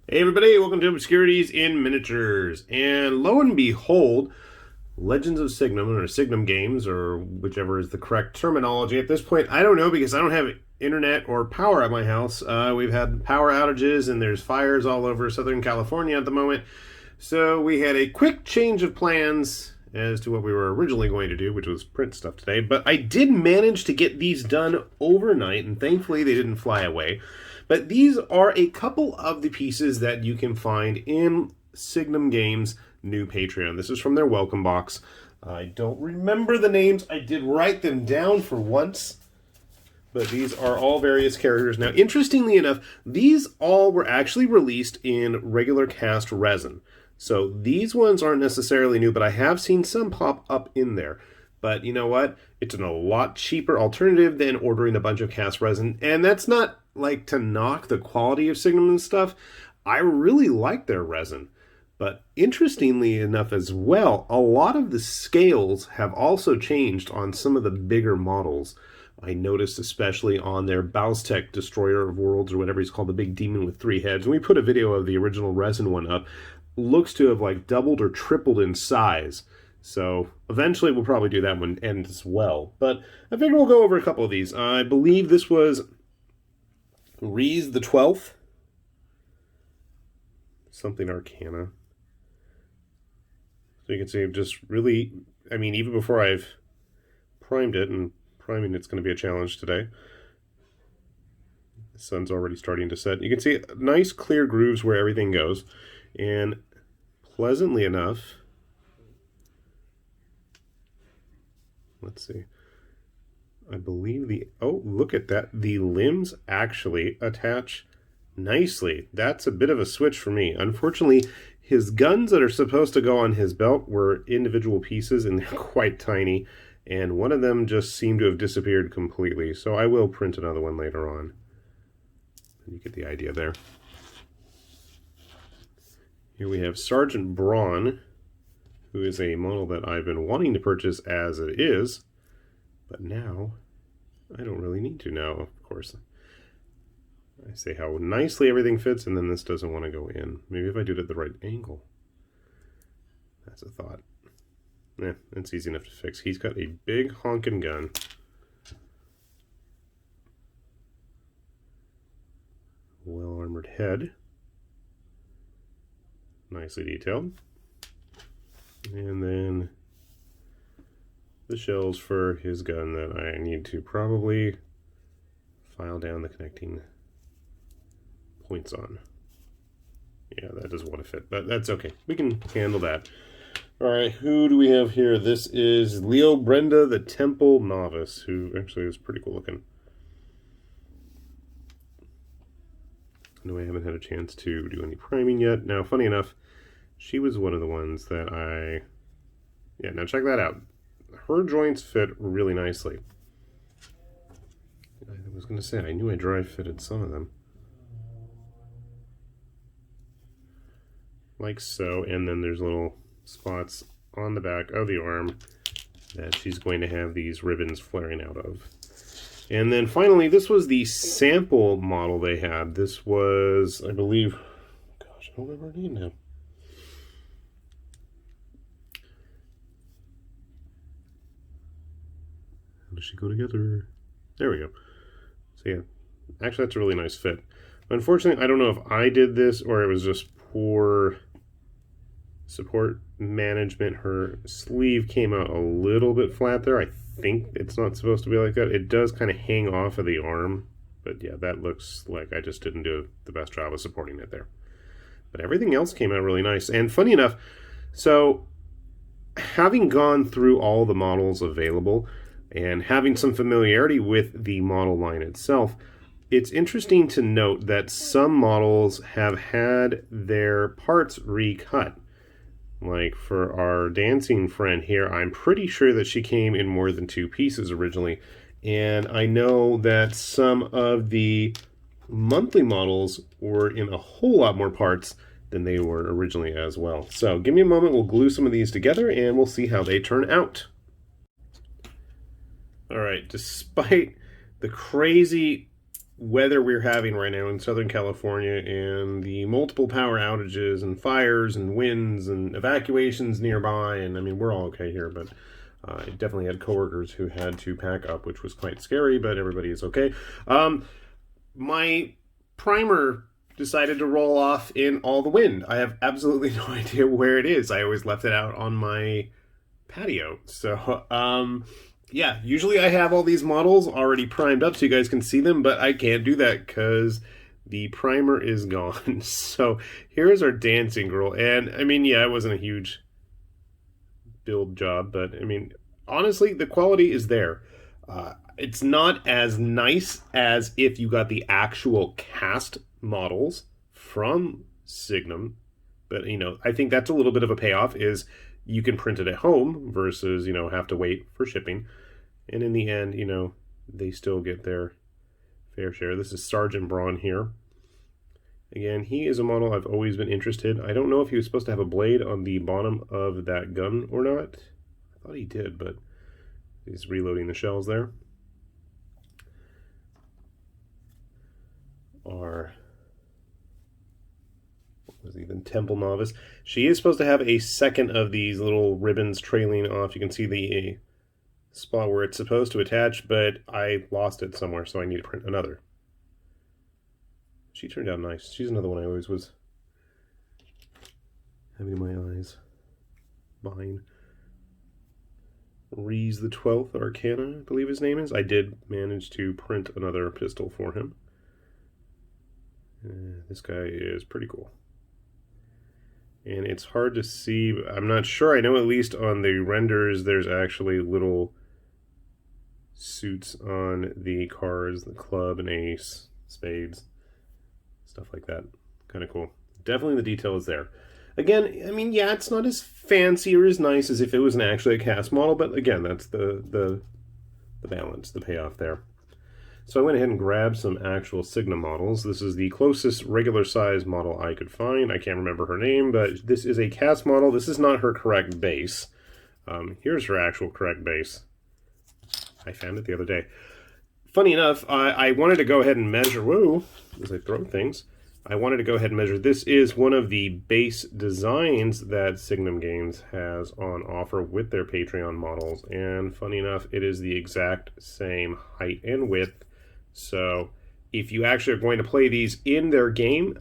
Hey everybody, welcome to Obscurities in Miniatures. And lo and behold, Legends of Signum, or Signum Games, or whichever is the correct terminology. At this point, I don't know because I don't have internet or power at my house. We've had power outages and there's fires all over Southern California at the moment. So we had a quick change of plans as to what we were originally going to do, which was print stuff today. But I did manage to get these done overnight, and thankfully they didn't fly away. But these are a couple of the pieces that you can find in Signum Games' new Patreon. This is from their welcome box. I don't remember the names. I did write them down for once. But these are all various characters. Now, interestingly enough, these all were actually released in regular cast resin. So these ones aren't necessarily new, but I have seen some pop up in there. But you know what? It's a lot cheaper alternative than ordering a bunch of cast resin. And that's not like to knock the quality of Signum and stuff. I really like their resin. But interestingly enough as well, a lot of the scales have also changed on some of the bigger models. I noticed especially on their Baustek Destroyer of Worlds, or whatever he's called, the big demon with 3 heads. And we put a video of the original resin one up. Looks to have like doubled or tripled in size. So eventually we'll probably do that one as well. But I figure we'll go over a couple of these. I believe this was Rees the 12th. Something Arcana. So you can see just really, I mean, even before I've primed it, and priming it's going to be a challenge today. The sun's already starting to set. You can see nice clear grooves where everything goes. And pleasantly enough, let's see, I believe oh, look at that. The limbs actually attach nicely. That's a bit of a switch for me. Unfortunately, his guns that are supposed to go on his belt were individual pieces, and they're quite tiny. And one of them just seemed to have disappeared completely. So I will print another one later on. You get the idea there. Here we have Sergeant Braun, who is a model that I've been wanting to purchase as it is, but now I don't really need to now, of course. I say how nicely everything fits, and then this doesn't want to go in. Maybe if I do it at the right angle. That's a thought. Yeah, it's easy enough to fix. He's got a big honkin' gun. Well-armored head. Nicely detailed. And then the shells for his gun that I need to probably file down the connecting points on. Yeah, that doesn't want to fit, but that's okay. We can handle that. All right, who do we have here? This is Leo Brenda, the Temple Novice, who actually is pretty cool looking. I know I haven't had a chance to do any priming yet. Now, funny enough, she was one of the ones that yeah, now check that out. Her joints fit really nicely. I was going to say, I knew I dry fitted some of them. Like so, and then there's little spots on the back of the arm that she's going to have these ribbons flaring out of. And then finally, this was the sample model they had. This was, I believe, gosh, I don't remember her name now. How does she go together? There we go. So yeah, actually that's a really nice fit. Unfortunately, I don't know if I did this or it was just poor support management. Her sleeve came out a little bit flat there. I think it's not supposed to be like that. It does kind of hang off of the arm, but yeah, that looks like I just didn't do the best job of supporting it there. But everything else came out really nice. And funny enough, so having gone through all the models available and having some familiarity with the model line itself, it's interesting to note that some models have had their parts recut. Like for our dancing friend here, I'm pretty sure that she came in more than 2 pieces originally. And I know that some of the monthly models were in a whole lot more parts than they were originally as well. So give me a moment, we'll glue some of these together and we'll see how they turn out. All right, despite the crazy weather we're having right now in Southern California and the multiple power outages and fires and winds and evacuations nearby, and I mean, we're all okay here, but I definitely had coworkers who had to pack up, which was quite scary, but everybody is okay. My primer decided to roll off in all the wind. I have absolutely no idea where it is. I always left it out on my patio. So, yeah, usually I have all these models already primed up so you guys can see them, but I can't do that because the primer is gone. So here's our dancing girl. And I mean, yeah, it wasn't a huge build job, but I mean, honestly, the quality is there. It's not as nice as if you got the actual cast models from Signum, but you know, I think that's a little bit of a payoff is you can print it at home versus, you know, have to wait for shipping. And in the end, you know, they still get their fair share. This is Sergeant Braun here. Again, he is a model I've always been interested. I don't know if he was supposed to have a blade on the bottom of that gun or not. I thought he did, but he's reloading the shells there. Our, what was he, the Temple Novice. She is supposed to have a second of these little ribbons trailing off. You can see the spot where it's supposed to attach, but I lost it somewhere, so I need to print another. She turned out nice. She's another one I always was having in my eyes. Buying. Rees the 12th Arcana, I believe his name is. I did manage to print another pistol for him. This guy is pretty cool. And it's hard to see. I'm not sure. I know at least on the renders there's actually little suits on the cards, the club and ace, spades, stuff like that. Kind of cool. Definitely the detail is there. Again, I mean, yeah, it's not as fancy or as nice as if it was actually a cast model, but again, that's the balance, the payoff there. So I went ahead and grabbed some actual Signum models. This is the closest regular size model I could find. I can't remember her name, but this is a cast model. This is not her correct base. Here's her actual correct base. I found it the other day. Funny enough, I wanted to go ahead and measure, whoa, as I throw things, I wanted to go ahead and measure. This is one of the base designs that Signum Games has on offer with their Patreon models. And funny enough, it is the exact same height and width. So if you actually are going to play these in their game,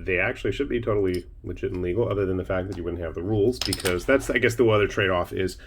they actually should be totally legit and legal, other than the fact that you wouldn't have the rules, because that's, I guess, the other trade-off is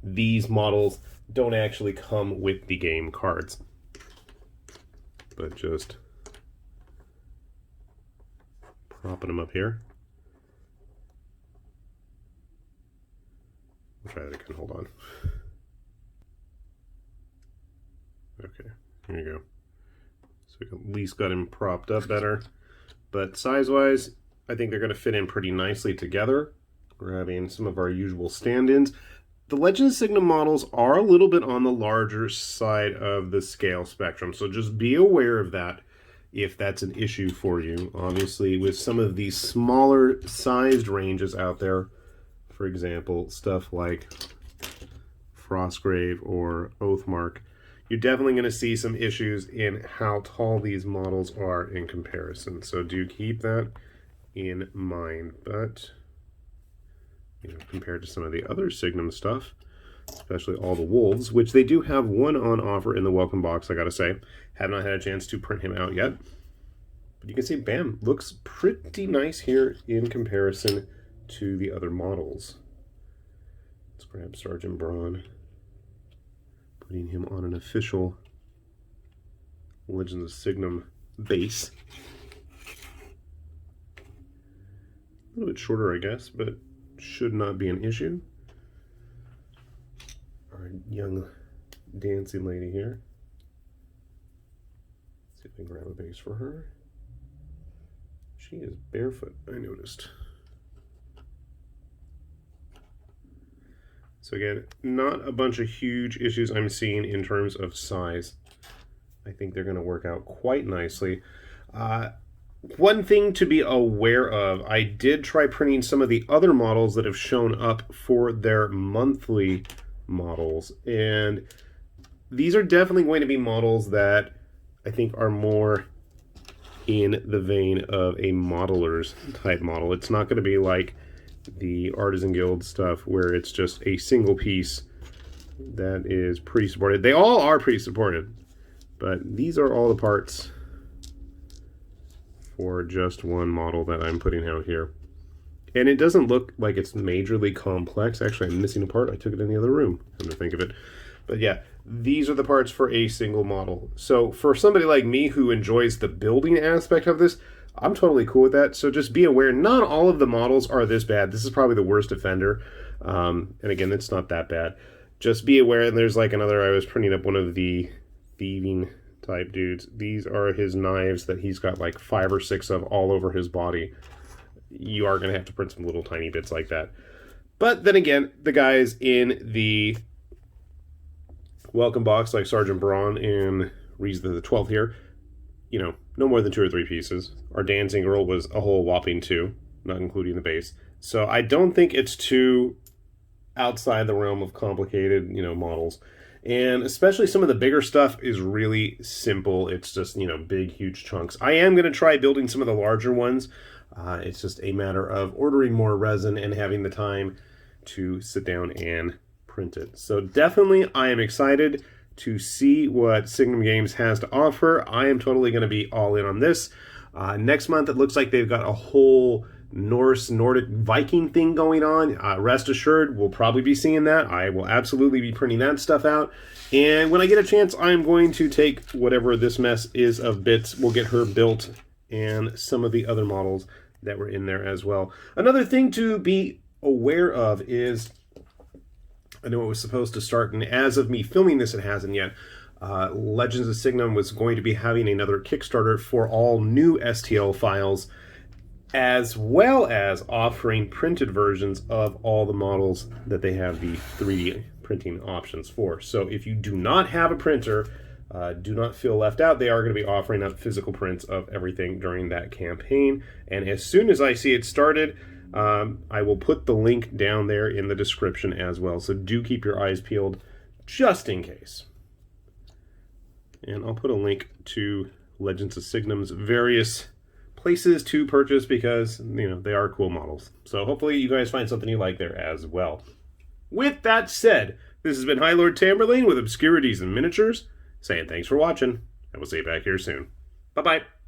these models don't actually come with the game cards, but just propping them up here. I'll try that again, hold on. Okay, here you go. So we at least got him propped up better. But size-wise, I think they're going to fit in pretty nicely together. We're having some of our usual stand-ins. The Legend Signum models are a little bit on the larger side of the scale spectrum, so just be aware of that if that's an issue for you. Obviously, with some of these smaller sized ranges out there, for example, stuff like Frostgrave or Oathmark, you're definitely going to see some issues in how tall these models are in comparison. So do keep that in mind. But you know, compared to some of the other Signum stuff, especially all the wolves, which they do have one on offer in the welcome box, I gotta say. Have not had a chance to print him out yet. But you can see, bam, looks pretty nice here in comparison to the other models. Let's grab Sergeant Braun, putting him on an official Legends of Signum base. A little bit shorter, I guess, but should not be an issue. Our young dancing lady here. Let's see if I can grab a base for her. She is barefoot, I noticed. So again, not a bunch of huge issues I'm seeing in terms of size. I think they're going to work out quite nicely. One thing to be aware of, I did try printing some of the other models that have shown up for their monthly models, and these are definitely going to be models that I think are more in the vein of a modeler's type model. It's not going to be like the Artisan Guild stuff where it's just a single piece that is pre-supported. They all are pre-supported, but these are all the parts for just one model that I'm putting out here. And it doesn't look like it's majorly complex. Actually, I'm missing a part. I took it in the other room, come to think of it. But yeah, these are the parts for a single model. So for somebody like me who enjoys the building aspect of this, I'm totally cool with that. So just be aware, not all of the models are this bad. This is probably the worst offender. And again, it's not that bad. Just be aware, and there's like another, I was printing up one of the thieving type dudes. These are his knives that he's got like 5 or 6 of all over his body. You are going to have to print some little tiny bits like that. But then again, the guys in the welcome box, like Sergeant Braun in Reason the 12th here, you know, no more than 2 or 3 pieces. Our dancing girl was a whole whopping 2, not including the base. So I don't think it's too outside the realm of complicated, you know, models. And especially some of the bigger stuff is really simple. It's just, you know, big, huge chunks. I am going to try building some of the larger ones. It's just a matter of ordering more resin and having the time to sit down and print it. So definitely I am excited to see what Signum Games has to offer. I am totally going to be all in on this. Next month it looks like they've got a whole Nordic Viking thing going on. Rest assured, we'll probably be seeing that. I will absolutely be printing that stuff out. And when I get a chance, I'm going to take whatever this mess is of bits. We'll get her built and some of the other models that were in there as well. Another thing to be aware of is, I know it was supposed to start, and as of me filming this, it hasn't yet. Legends of Signum was going to be having another Kickstarter for all new STL files, as well as offering printed versions of all the models that they have the 3D printing options for. So if you do not have a printer, do not feel left out. They are going to be offering up physical prints of everything during that campaign. And as soon as I see it started, I will put the link down there in the description as well. So do keep your eyes peeled just in case. And I'll put a link to Legends of Signum's various places to purchase because, you know, they are cool models. So hopefully you guys find something you like there as well. With that said, this has been High Lord Tamberlane with Obscurities and Miniatures, saying thanks for watching, and we'll see you back here soon. Bye-bye.